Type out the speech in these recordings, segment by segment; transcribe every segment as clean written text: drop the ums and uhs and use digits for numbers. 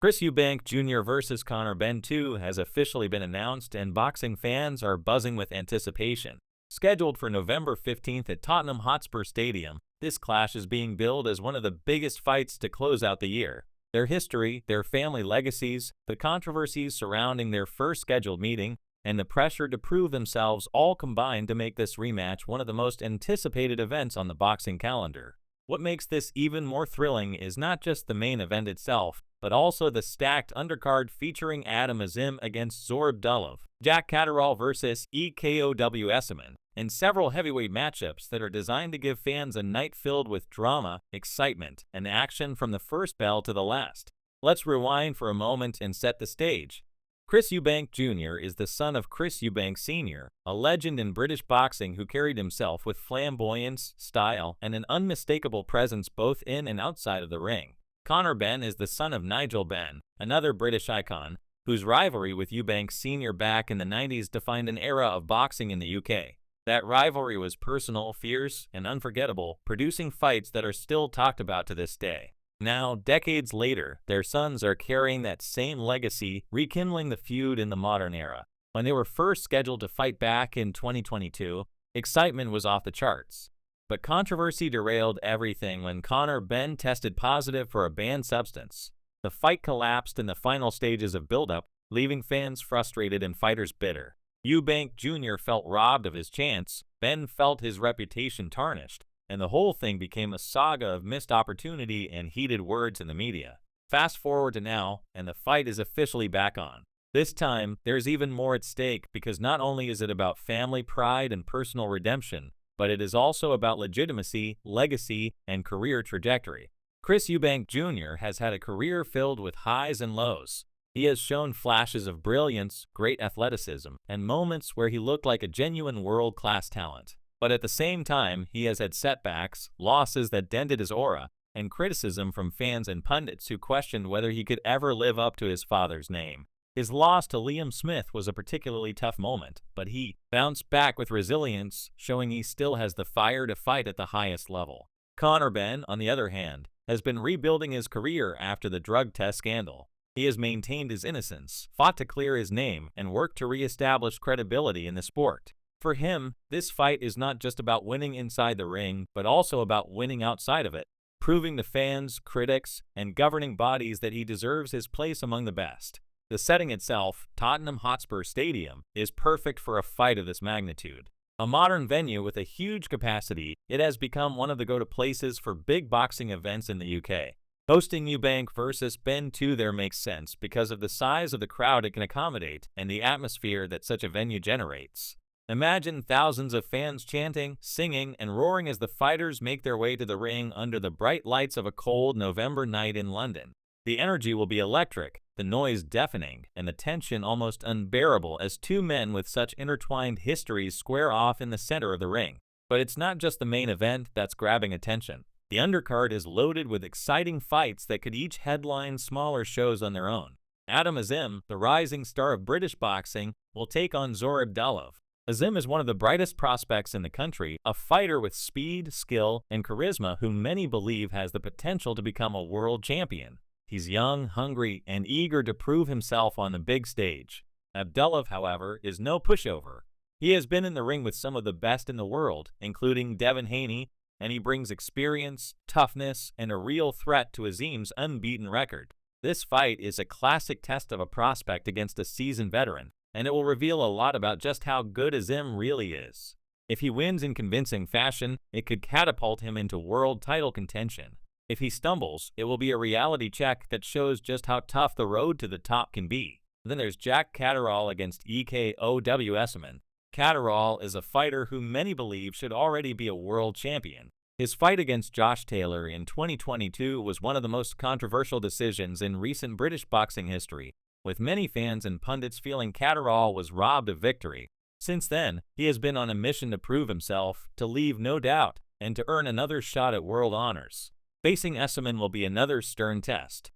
Chris Eubank Jr. vs. Conor Benn 2 has officially been announced, and boxing fans are buzzing with anticipation. Scheduled for November 15th at Tottenham Hotspur Stadium, this clash is being billed as one of the biggest fights to close out the year. Their history, their family legacies, the controversies surrounding their first scheduled meeting, and the pressure to prove themselves all combine to make this rematch one of the most anticipated events on the boxing calendar. What makes this even more thrilling is not just the main event itself, but also the stacked undercard featuring Adam Azim against Zor Abdulov, Jack Catterall vs. Ekow Essuman, and several heavyweight matchups that are designed to give fans a night filled with drama, excitement, and action from the first bell to the last. Let's rewind for a moment and set the stage. Chris Eubank Jr. is the son of Chris Eubank Sr., a legend in British boxing who carried himself with flamboyance, style, and an unmistakable presence both in and outside of the ring. Conor Benn is the son of Nigel Benn, another British icon, whose rivalry with Eubank Sr. back in the 90s defined an era of boxing in the UK. That rivalry was personal, fierce, and unforgettable, producing fights that are still talked about to this day. Now, decades later, their sons are carrying that same legacy, rekindling the feud in the modern era. When they were first scheduled to fight back in 2022, excitement was off the charts. But controversy derailed everything when Conor Benn tested positive for a banned substance. The fight collapsed in the final stages of build-up, leaving fans frustrated and fighters bitter. Eubank Jr. felt robbed of his chance, Benn felt his reputation tarnished, and the whole thing became a saga of missed opportunity and heated words in the media. Fast forward to now, and the fight is officially back on. This time, there's even more at stake because not only is it about family pride and personal redemption, but it is also about legitimacy, legacy, and career trajectory. Chris Eubank Jr. has had a career filled with highs and lows. He has shown flashes of brilliance, great athleticism, and moments where he looked like a genuine world-class talent. But at the same time, he has had setbacks, losses that dented his aura, and criticism from fans and pundits who questioned whether he could ever live up to his father's name. His loss to Liam Smith was a particularly tough moment, but he bounced back with resilience, showing he still has the fire to fight at the highest level. Conor Benn, on the other hand, has been rebuilding his career after the drug test scandal. He has maintained his innocence, fought to clear his name, and worked to re-establish credibility in the sport. For him, this fight is not just about winning inside the ring, but also about winning outside of it, proving to fans, critics, and governing bodies that he deserves his place among the best. The setting itself, Tottenham Hotspur Stadium, is perfect for a fight of this magnitude. A modern venue with a huge capacity, it has become one of the go-to places for big boxing events in the UK. Hosting Eubank vs. Benn 2 there makes sense because of the size of the crowd it can accommodate and the atmosphere that such a venue generates. Imagine thousands of fans chanting, singing, and roaring as the fighters make their way to the ring under the bright lights of a cold November night in London. The energy will be electric, the noise deafening, and the tension almost unbearable as two men with such intertwined histories square off in the center of the ring. But it's not just the main event that's grabbing attention. The undercard is loaded with exciting fights that could each headline smaller shows on their own. Adam Azim, the rising star of British boxing, will take on Zor Abdulov. Azim is one of the brightest prospects in the country, a fighter with speed, skill, and charisma who many believe has the potential to become a world champion. He's young, hungry, and eager to prove himself on the big stage. Abdulov, however, is no pushover. He has been in the ring with some of the best in the world, including Devin Haney, and he brings experience, toughness, and a real threat to Azim's unbeaten record. This fight is a classic test of a prospect against a seasoned veteran, and it will reveal a lot about just how good Azim really is. If he wins in convincing fashion, it could catapult him into world title contention. If he stumbles, it will be a reality check that shows just how tough the road to the top can be. Then there's Jack Catterall against Ekow Essuman. Catterall is a fighter who many believe should already be a world champion. His fight against Josh Taylor in 2022 was one of the most controversial decisions in recent British boxing history, with many fans and pundits feeling Catterall was robbed of victory. Since then, he has been on a mission to prove himself, to leave no doubt, and to earn another shot at world honors. Facing Essuman will be another stern test.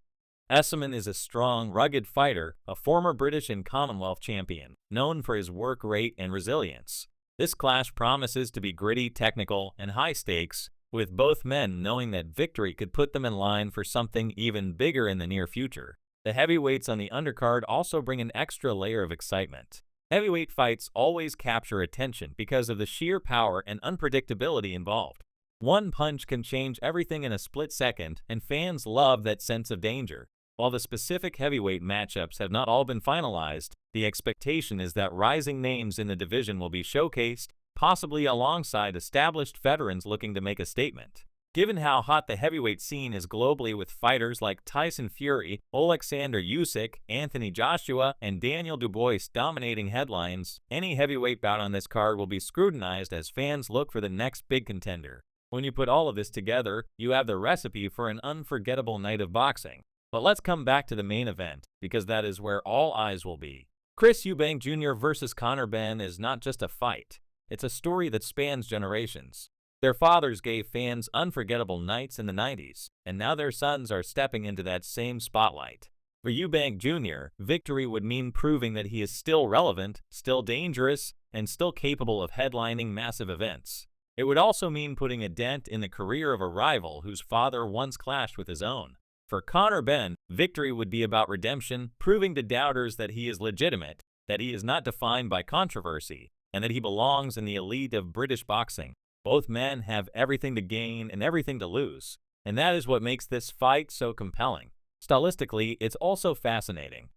Essuman is a strong, rugged fighter, a former British and Commonwealth champion, known for his work rate and resilience. This clash promises to be gritty, technical, and high stakes, with both men knowing that victory could put them in line for something even bigger in the near future. The heavyweights on the undercard also bring an extra layer of excitement. Heavyweight fights always capture attention because of the sheer power and unpredictability involved. One punch can change everything in a split second, and fans love that sense of danger. While the specific heavyweight matchups have not all been finalized, the expectation is that rising names in the division will be showcased, possibly alongside established veterans looking to make a statement. Given how hot the heavyweight scene is globally with fighters like Tyson Fury, Alexander Usyk, Anthony Joshua, and Daniel Dubois dominating headlines, any heavyweight bout on this card will be scrutinized as fans look for the next big contender. When you put all of this together, you have the recipe for an unforgettable night of boxing. But let's come back to the main event, because that is where all eyes will be. Chris Eubank Jr. versus Conor Benn is not just a fight. It's a story that spans generations. Their fathers gave fans unforgettable nights in the 90s, and now their sons are stepping into that same spotlight. For Eubank Jr., victory would mean proving that he is still relevant, still dangerous, and still capable of headlining massive events. It would also mean putting a dent in the career of a rival whose father once clashed with his own. For Conor Benn, victory would be about redemption, proving to doubters that he is legitimate, that he is not defined by controversy, and that he belongs in the elite of British boxing. Both men have everything to gain and everything to lose, and that is what makes this fight so compelling. Stylistically, it's also fascinating.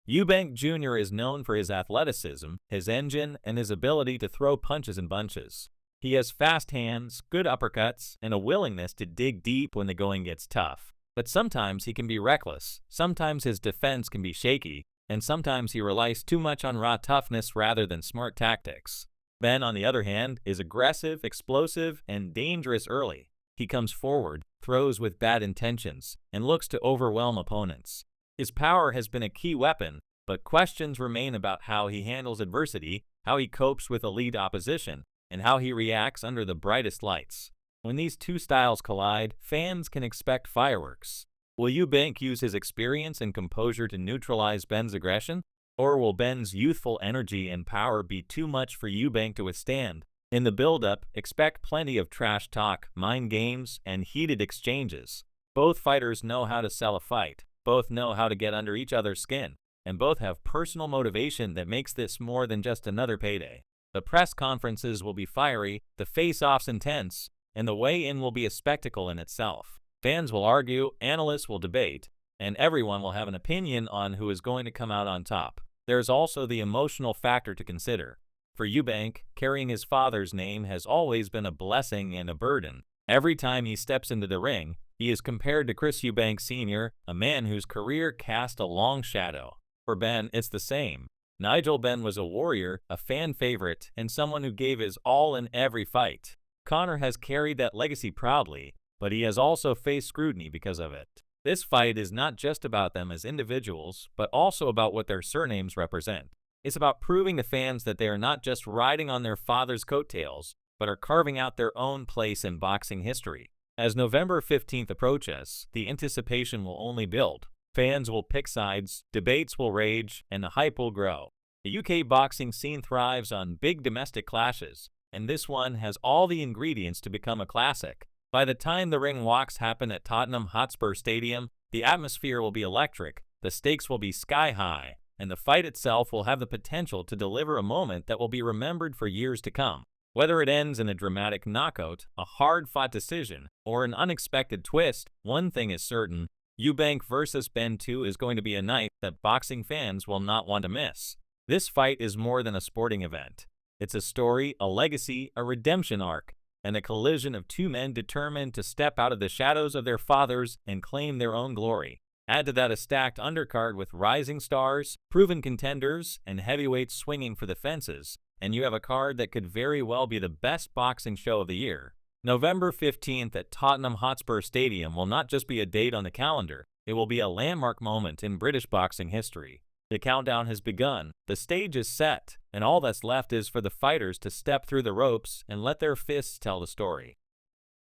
Eubank Jr. is known for his athleticism, his engine, and his ability to throw punches in bunches. He has fast hands, good uppercuts, and a willingness to dig deep when the going gets tough. But sometimes he can be reckless, sometimes his defense can be shaky, and sometimes he relies too much on raw toughness rather than smart tactics. Benn, on the other hand, is aggressive, explosive, and dangerous early. He comes forward, throws with bad intentions, and looks to overwhelm opponents. His power has been a key weapon, but questions remain about how he handles adversity, how he copes with elite opposition, and how he reacts under the brightest lights. When these two styles collide, fans can expect fireworks. Will Eubank use his experience and composure to neutralize Benn's aggression? Or will Benn's youthful energy and power be too much for Eubank to withstand? In the build-up, expect plenty of trash talk, mind games, and heated exchanges. Both fighters know how to sell a fight, both know how to get under each other's skin, and both have personal motivation that makes this more than just another payday. The press conferences will be fiery, the face-offs intense, and the weigh-in will be a spectacle in itself. Fans will argue, analysts will debate, and everyone will have an opinion on who is going to come out on top. There is also the emotional factor to consider. For Eubank, carrying his father's name has always been a blessing and a burden. Every time he steps into the ring, he is compared to Chris Eubank Sr., a man whose career cast a long shadow. For Benn, it's the same. Nigel Benn was a warrior, a fan favorite, and someone who gave his all in every fight. Conor has carried that legacy proudly, but he has also faced scrutiny because of it. This fight is not just about them as individuals, but also about what their surnames represent. It's about proving to fans that they are not just riding on their father's coattails, but are carving out their own place in boxing history. As November 15th approaches, the anticipation will only build. Fans will pick sides, debates will rage, and the hype will grow. The UK boxing scene thrives on big domestic clashes, and this one has all the ingredients to become a classic. By the time the ring walks happen at Tottenham Hotspur Stadium, the atmosphere will be electric, the stakes will be sky high, and the fight itself will have the potential to deliver a moment that will be remembered for years to come. Whether it ends in a dramatic knockout, a hard-fought decision, or an unexpected twist, one thing is certain: Eubank versus Benn 2 is going to be a night that boxing fans will not want to miss. This fight is more than a sporting event. It's a story, a legacy, a redemption arc, and a collision of two men determined to step out of the shadows of their fathers and claim their own glory. Add to that a stacked undercard with rising stars, proven contenders, and heavyweights swinging for the fences, and you have a card that could very well be the best boxing show of the year. November 15th at Tottenham Hotspur Stadium will not just be a date on the calendar, it will be a landmark moment in British boxing history. The countdown has begun, the stage is set, and all that's left is for the fighters to step through the ropes and let their fists tell the story.